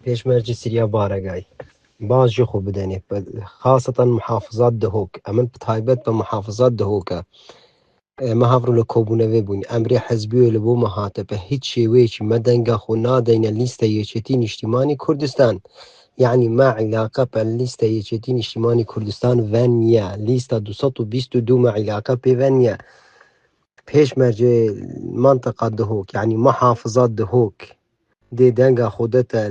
پێشمەرجی سریا بارەگای باش جۆ خۆ بدەنێ خاصەتەن محافظات دهۆک ئەمن تایبەت بە محافظات دهۆکە ئێمە هەڤڕۆ لە کۆبوونەوێ بووین ئەمرێ حەزبیۆ لە بۆ مەهاتە بە هیچ شێوەیەکی مەدەنگە خۆ نادەینە لیستە یەکێتی نیشتیمانی کوردستان یعنی ما علاقە بە لیستە یەکێتی نیشتیمانی کوردستان ڤەن نییە لیستە 222 ما علاقە پێڤەن نییە پێشمەرجێ منطقە دهۆک یعنی محافظات دهۆک دێ دەنگە خودەتە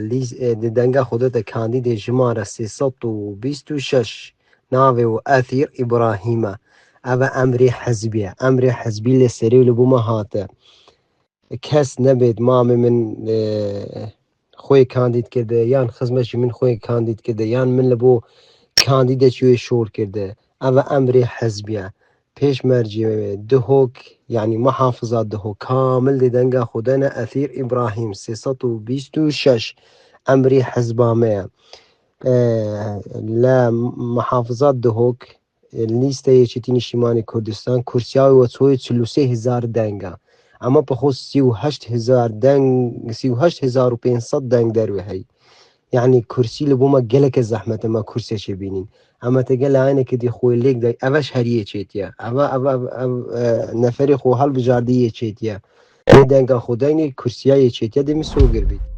دێ دەنگە خودەتە کاندیدێ ژمارە 326 ناوێ و ئەثیر ئیبراهیمە ئەڤە ئەمرێ حەزبیە ئەمرێ حەزبی لە سەرێ لە بوومە هاتە کەس نەبێت مامێ من خۆی کاندید کردە یان خزمەتی من خۆی کاندید کردە یان من لە بۆ کاندیدێکی شۆر کردە ئەڤە ئەمرێ حەزبیە پێشمەرجێ دهۆک یعنی محافظات دهۆک کامل دێ دەنگە خودەنە ئەثیر ئیبراهیم 326 ئەمری حەزبامەیە لە محافظات دهۆک لیستە یەکێتی نیشتیمانی کوردستان کورسیاوی وەچۆی 43,000 دەنگە ئەمە بەخۆ 38,500 دەنگ دەروێ هەی یعنی کورسی لە بۆمە گەلەکە زەحمەتە مە کورسێکی بینین ئەمە تەگە لایەنێکە دی خۆی لێک دای ئەڤەش هەریەکێتیە ئەوە نەفەری خۆ هەڵبژاردی یەکێتیە دەنگە خۆدەنگی کورسیا یەکێتیە دەمی سۆگر بیت